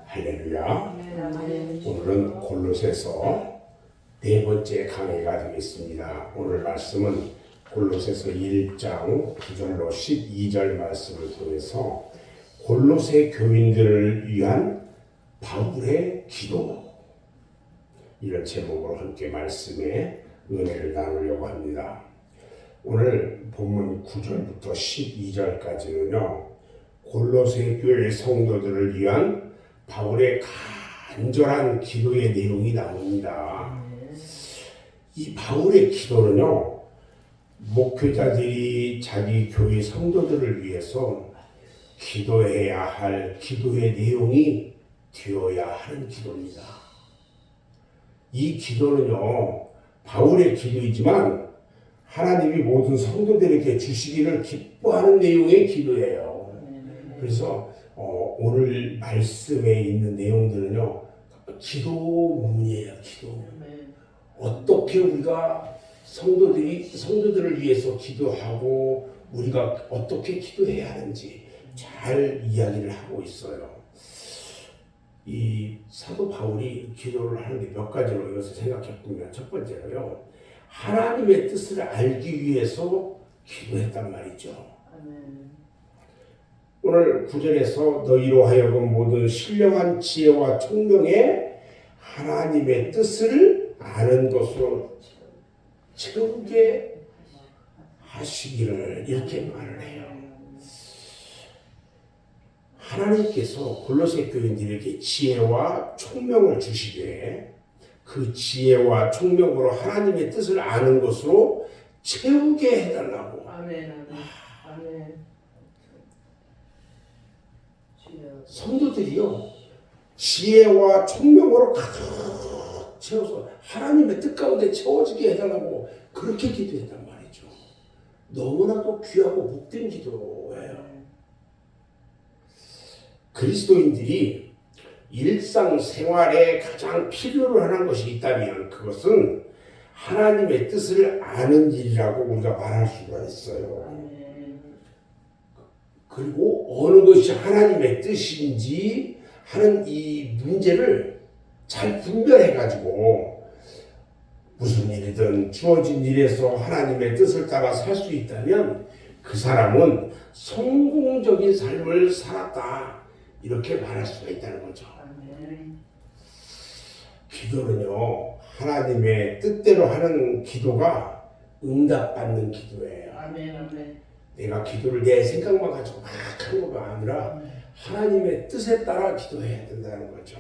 할렐루야. 아멘. 오늘은 골로새서 네 번째 강의가 되겠습니다. 오늘 말씀은 골로새서 1장 9절로 12절 말씀을 통해서 골로새 교인들을 위한 바울의 기도, 이런 제목으로 함께 말씀에 은혜를 나누려고 합니다. 오늘 본문 9절부터 12절까지는요, 골로새 교회 성도들을 위한 바울의 간절한 기도의 내용이 나옵니다. 이 바울의 기도는요, 목회자들이 자기 교회 성도들을 위해서 기도해야 할 기도의 내용이 되어야 하는 기도입니다. 이 기도는요, 바울의 기도이지만 하나님이 모든 성도들에게 주시기를 기뻐하는 내용의 기도예요. 그래서 오늘 말씀에 있는 내용들은요, 기도문이에요. 기도. 어떻게 우리가 성도들을 위해서 기도하고 우리가 어떻게 기도해야 하는지 잘 이야기를 하고 있어요. 이 사도 바울이 기도를 하는데 몇 가지로 이것을 생각해 보면, 첫 번째로요, 하나님의 뜻을 알기 위해서 기도했단 말이죠. 오늘 9절에서 너희로 하여금 모든 신령한 지혜와 총명에 하나님의 뜻을 아는 것으로 채우게 하시기를, 이렇게 말을 해요. 하나님께서 골로새 교인들에게 지혜와 총명을 주시되 그 지혜와 총명으로 하나님의 뜻을 아는 것으로 채우게 해달라고. 아멘. 아멘. 성도들이요, 지혜와 총명으로 가득 채워서 하나님의 뜻 가운데 채워지게 해달라고 그렇게 기도했단 말이죠. 너무나도 귀하고 복된 기도예요. 그리스도인들이 일상생활에 가장 필요로 하는 것이 있다면 그것은 하나님의 뜻을 아는 일이라고 우리가 말할 수가 있어요. 그리고 어느 것이 하나님의 뜻인지 하는 이 문제를 잘 분별해가지고 무슨 일이든 주어진 일에서 하나님의 뜻을 따라 살 수 있다면 그 사람은 성공적인 삶을 살았다, 이렇게 말할 수가 있다는 거죠. 기도는요, 하나님의 뜻대로 하는 기도가 응답받는 기도예요. 내가 기도를 내 생각만 가지고 막 하는 것가 아니라 하나님의 뜻에 따라 기도해야 된다는 거죠.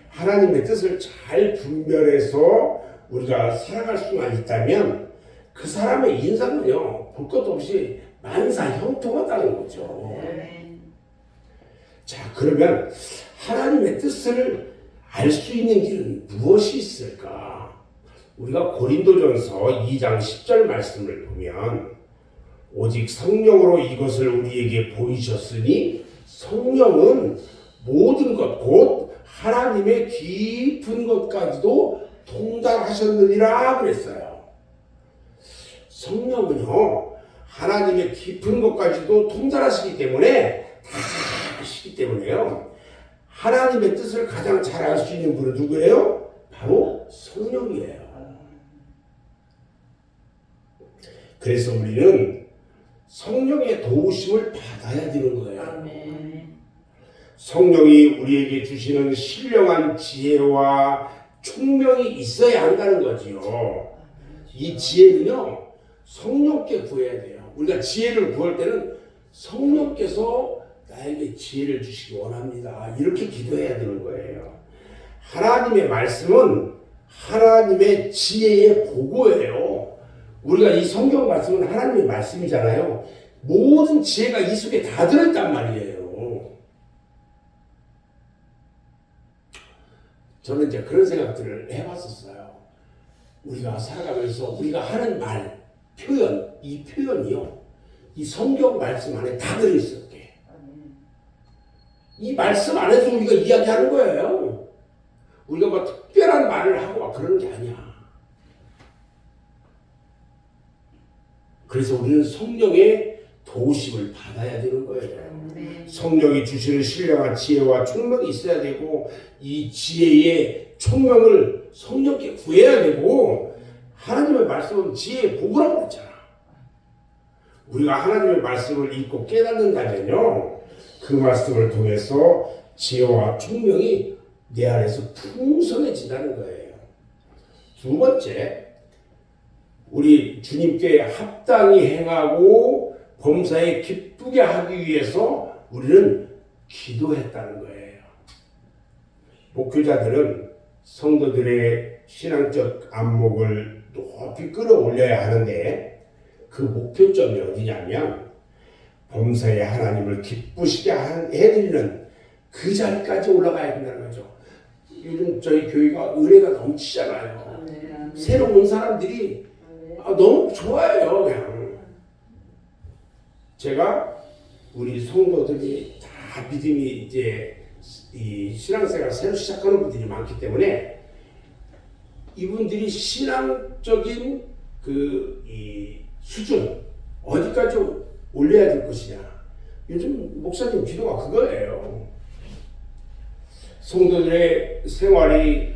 하나님의 뜻을 잘 분별해서 우리가 살아갈 수만 있다면 그 사람의 인생은요, 볼 것도 없이 만사형통하다는 거죠. 자, 그러면 하나님의 뜻을 알 수 있는 길은 무엇이 있을까? 우리가 고린도전서 2장 10절 말씀을 보면, 오직 성령으로 이것을 우리에게 보이셨으니 성령은 모든 것 곧 하나님의 깊은 것까지도 통달하셨느니라 그랬어요. 성령은요, 하나님의 깊은 것까지도 통달하시기 때문에, 다 아시기 때문에요, 하나님의 뜻을 가장 잘 알 수 있는 분은 누구예요? 바로 성령이에요. 그래서 우리는 성령의 도우심을 받아야 되는 거예요. 성령이 우리에게 주시는 신령한 지혜와 총명이 있어야 한다는 거지요. 이 지혜는요, 성령께 구해야 돼요. 우리가 지혜를 구할 때는 성령께서 나에게 지혜를 주시기 원합니다, 이렇게 기도해야 되는 거예요. 하나님의 말씀은 하나님의 지혜의 보고예요. 우리가 이 성경 말씀은 하나님의 말씀이잖아요. 모든 지혜가 이 속에 다 들어있단 말이에요. 저는 이제 그런 생각들을 해봤었어요. 우리가 살아가면서 우리가 하는 말, 표현, 이 표현이요, 이 성경 말씀 안에 다 들어있어요. 이 말씀 안에서 우리가 이야기하는 거예요. 우리가 뭐 특별한 말을 하고 막 그러는 게 아니야. 그래서 우리는 성령의 도우심을 받아야 되는 거예요. 아멘. 성령이 주시는 신령한 지혜와 총명이 있어야 되고 이 지혜의 총명을 성령께 구해야 되고 하나님의 말씀은 지혜의 복이라고 했잖아. 우리가 하나님의 말씀을 읽고 깨닫는다면요 그 말씀을 통해서 지혜와 총명이 내 안에서 풍성해진다는 거예요. 두 번째, 우리 주님께 합당히 행하고 범사에 기쁘게 하기 위해서 우리는 기도했다는 거예요. 목회자들은 성도들의 신앙적 안목을 높이 끌어올려야 하는데 그 목표점이 어디냐면 범사에 하나님을 기쁘시게 해드리는 그 자리까지 올라가야 된다는 거죠. 요즘 저희 교회가 은혜가 넘치잖아요. 아멘. 아멘. 새로 온 사람들이 아멘. 너무 좋아요. 그냥 제가 우리 성도들이 다 믿음이 이제 이 신앙생활 새로 시작하는 분들이 많기 때문에 이분들이 신앙적인 이 수준 어디까지 올려야 될 것이냐. 요즘 목사님 기도가 그거예요. 성도들의 생활이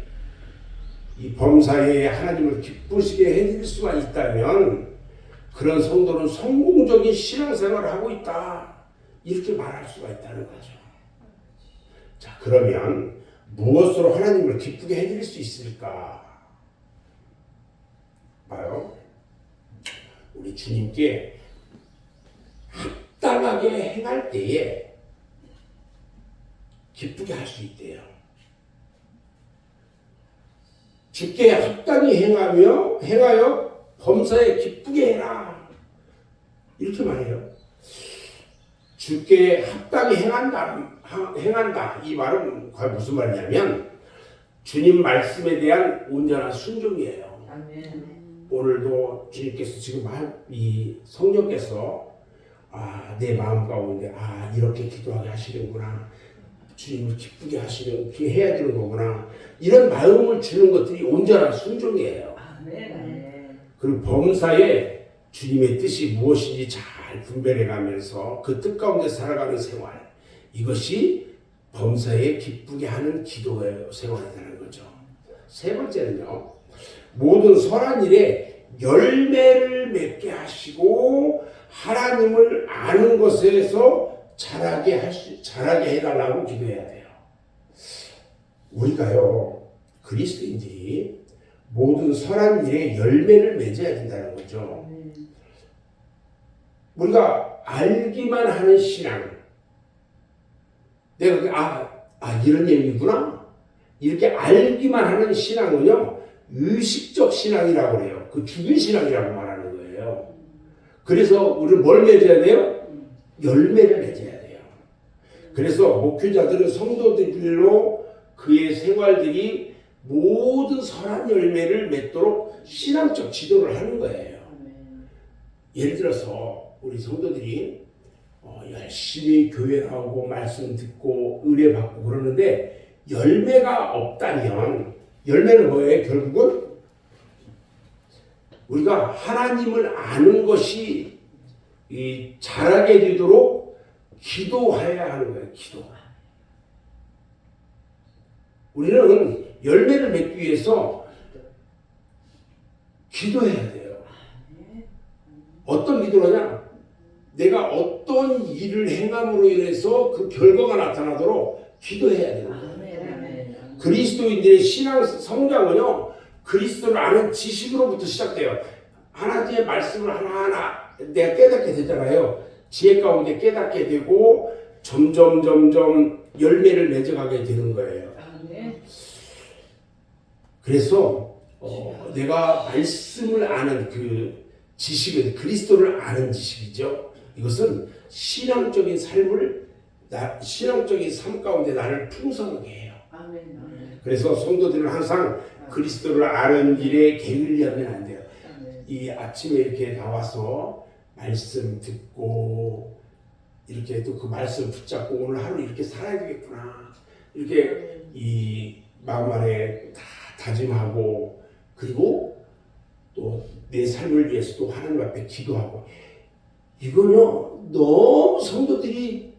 이 범사에 하나님을 기쁘시게 해드릴 수만 있다면 그런 성도는 성공적인 신앙생활을 하고 있다. 이렇게 말할 수가 있다는 거죠. 자, 그러면 무엇으로 하나님을 기쁘게 해드릴 수 있을까? 봐요. 우리 주님께 합당하게 행할 때에 기쁘게 할 수 있대요. 주께 합당히 행하여 범사에 기쁘게 해라. 이렇게 말해요. 주께 합당히 행한다. 이 말은 과연 무슨 말이냐면 주님 말씀에 대한 온전한 순종이에요. 아멘. 오늘도 주님께서 지금 이 성령께서 내 마음 가운데 이렇게 기도하게 하시는구나. 주님을 기쁘게 그렇게 해야 되는 거구나. 이런 마음을 주는 것들이 온전한 순종이에요. 아멘. 아멘. 그리고 범사에 주님의 뜻이 무엇인지 잘 분별해 가면서 그 뜻 가운데 살아가는 생활. 이것이 범사에 기쁘게 하는 기도의 생활이라는 거죠. 세 번째는요. 모든 선한 일에 열매를 맺게 하시고 하나님을 아는 것에서 자라게 해달라고 기도해야 돼요. 우리가요 그리스도인들이 모든 선한 일에 열매를 맺어야 된다는 거죠. 우리가 알기만 하는 신앙, 내가 이런 얘기구나 이렇게 알기만 하는 신앙은요 의식적 신앙이라고 해요. 그 죽은 신앙이라고 말하는 거예요. 그래서 우리는 뭘 맺어야 돼요? 열매를 맺어야 돼요. 그래서 목회자들은 성도들로 그의 생활들이 모든 선한 열매를 맺도록 신앙적 지도를 하는 거예요. 예를 들어서 우리 성도들이 열심히 교회 나오고 말씀 듣고 의뢰 받고 그러는데 열매가 없다면 열매는 뭐예요? 결국은 우리가 하나님을 아는 것이 자라게 되도록 기도해야 하는 거예요. 기도. 우리는 열매를 맺기 위해서 기도해야 돼요. 어떤 기도를 하냐? 내가 어떤 일을 행함으로 인해서 그 결과가 나타나도록 기도해야 돼요. 그리스도인들의 신앙 성장은요, 그리스도를 아는 지식으로부터 시작돼요. 하나님의 말씀을 하나하나 내가 깨닫게 되잖아요. 지혜 가운데 깨닫게 되고 점점 열매를 맺어가게 되는 거예요. 그래서 내가 말씀을 아는 그 지식은 그리스도를 아는 지식이죠. 이것은 신앙적인 삶 가운데 나를 풍성하게 해요. 그래서 성도들은 항상 그리스도를 아는 길에 게을리하면 안 돼요. 이 아침에 이렇게 나와서 말씀 듣고 이렇게 또 그 말씀 붙잡고 오늘 하루 이렇게 살아야 되겠구나. 이렇게 이 마음 안에 다 다짐하고 그리고 또 내 삶을 위해서 또 하나님 앞에 기도하고 이거요 너무 성도들이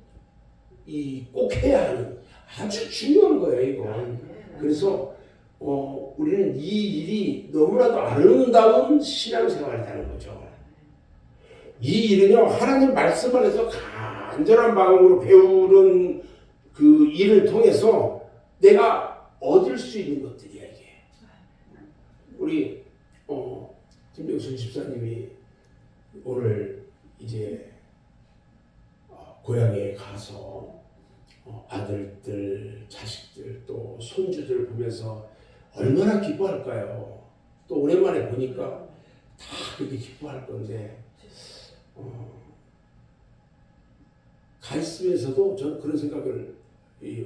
꼭 해야 하는 아주 중요한 거예요 이건. 그래서 우리는 이 일이 너무나도 아름다운 신앙생활이라는 거죠. 이 일은요 하나님 말씀 안에서 간절한 마음으로 배우는 그 일을 통해서 내가 얻을 수 있는 것들이야 이게. 우리 김명순 집사님이 오늘 이제 고향에 가서 아들들, 자식들 또 손주들 보면서 얼마나 기뻐할까요? 또 오랜만에 보니까 다 그렇게 기뻐할 건데 가 있으면서도 저는 그런 생각을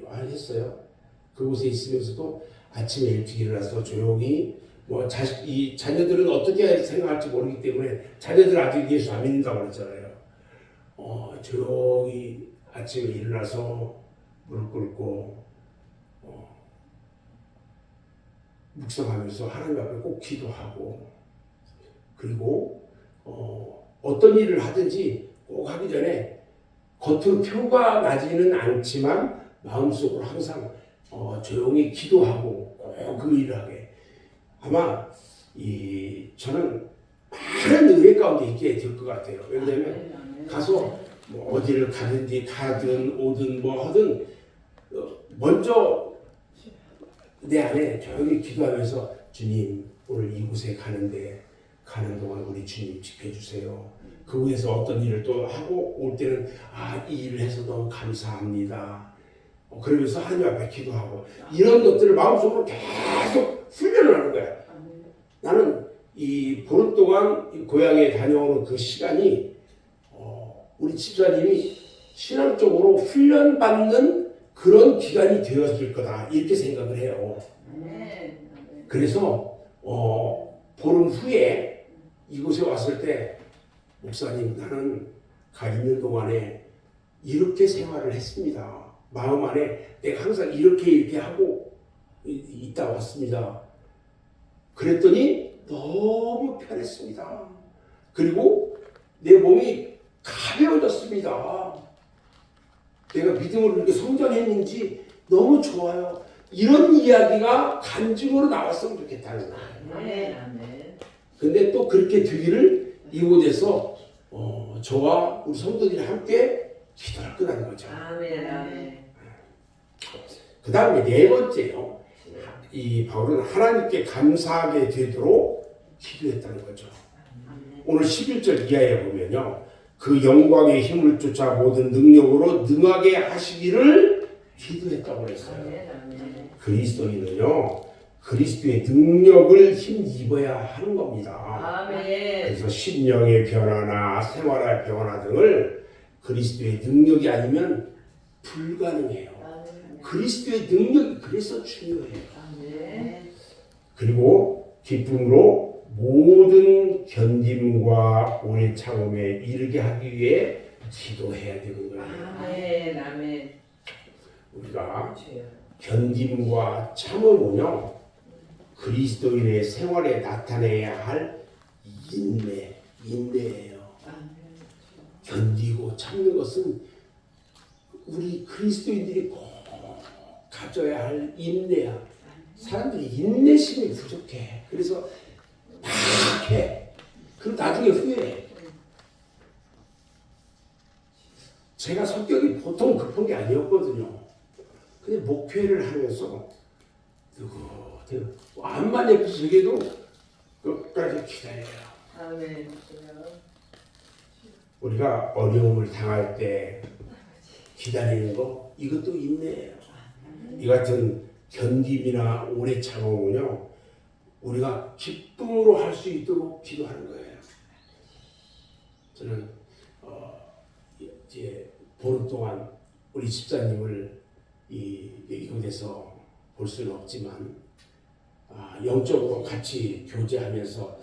많이 했어요. 그곳에 있으면서도 아침에 일찍 일어나서 조용히 이 자녀들은 어떻게 생각할지 모르기 때문에 자녀들 아직 예수 안 믿는다고 그랬잖아요. 조용히 아침에 일어나서 무릎 꿇고 묵상하면서 하나님 앞에 꼭 기도하고 그리고 어떤 일을 하든지 꼭 하기 전에 겉으로 표가 나지는 않지만 마음속으로 항상 조용히 기도하고 꼭 그 일을 하게. 아마 저는 많은 은혜 가운데 있게 될 것 같아요. 왜냐하면 가서 어디를 가든 오든 하든 먼저 내 안에 조용히 기도하면서 주님 오늘 이곳에 가는 동안 우리 주님 지켜주세요. 그곳에서 어떤 일을 또 하고 올 때는 이 일을 해서 너무 감사합니다. 그러면서 하나님 앞에 기도하고 이런 것들을 마음속으로 계속 훈련을 하는 거야. 나는 이 보름 동안 고향에 다녀오는 그 시간이 우리 집사님이 신앙적으로 훈련받는 그런 기간이 되었을 거다 이렇게 생각을 해요. 그래서 보름 후에 이곳에 왔을 때 목사님 나는 가 있는 동안에 이렇게 생활을 했습니다. 마음 안에 내가 항상 이렇게 하고 있다 왔습니다. 그랬더니 너무 편했습니다. 그리고 내 몸이 가벼워졌습니다. 내가 믿음으로 이렇게 성장했는지 너무 좋아요. 이런 이야기가 간증으로 나왔으면 좋겠다는 거예요. 근데 또 그렇게 되기를 이곳에서 저와 우리 성도들이 함께 기도할 거라는 거죠. 그 다음에 네 번째요. 이 바울은 하나님께 감사하게 되도록 기도했다는 거죠. 오늘 11절 이하에 보면요. 그 영광의 힘을 쫓아 모든 능력으로 능하게 하시기를 기도했다고 했어요. 그리스도인은요. 그리스도의 능력을 힘입어야 하는 겁니다. 그래서 심령의 변화나 생활의 변화 등을 그리스도의 능력이 아니면 불가능해요. 그리스도의 능력이 그래서 중요해요. 그리고 기쁨으로 모든 견딤과 오래 참음에 이르게 하기 위해 기도해야 되는 거예요. 우리가 견딤과 참음은요 그리스도인의 생활에 나타내야 할 인내예요. 견디고 참는 것은 우리 그리스도인들이 꼭 가져야 할 인내야. 사람들이 인내심이 부족해. 그래서 막 해. 그럼 나중에 후회해. 제가 성격이 보통 급한 게 아니었거든요. 근데 목회를 하면서 암만 예쁘시게도 끝까지 기다려요. 우리가 어려움을 당할 때 기다리는 거 이것도 인내예요. 이 같은 견딤이나 오래 참음은요 우리가 기쁨으로 할 수 있도록 기도하는 거예요. 저는 이제 보름 동안 우리 집사님을 이곳에서 볼 수는 없지만 영적으로 같이 교제하면서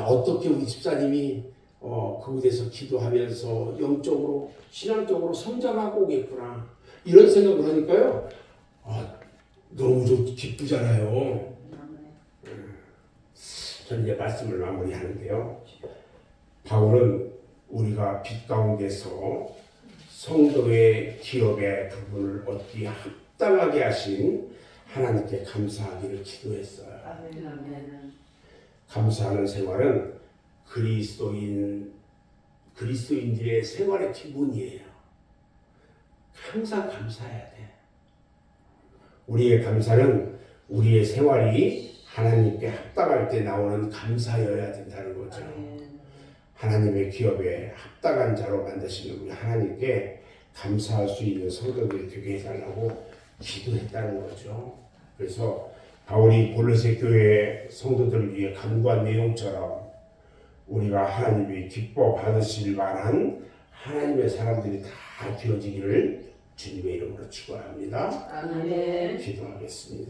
어떻게 우리 집사님이 그곳에서 기도하면서 영적으로 신앙적으로 성장하고 오겠구나 이런 생각을 하니까요 너무 기쁘잖아요. 저는 이제 말씀을 마무리하는데요. 바울은 우리가 빛 가운데서 성도의 기업에 그분을 얻기 합당하게 하신 하나님께 감사하기를 기도했어요. 아멘. 감사하는 생활은 그리스도인들의 생활의 기본이에요. 항상 감사해야 돼. 우리의 감사는 우리의 생활이 하나님께 합당할 때 나오는 감사여야 된다는 거죠. 하나님의 기업에 합당한 자로 만드시는 우리 하나님께 감사할 수 있는 성도들이 되게 해달라고 기도했다는 거죠. 그래서 바울이 골로새 교회 성도들을 위해 간구한 내용처럼 우리가 하나님이 기뻐 받으실 만한 하나님의 사람들이 다 되어지기를 주님의 이름으로 축원합니다. 아멘. 기도하겠습니다.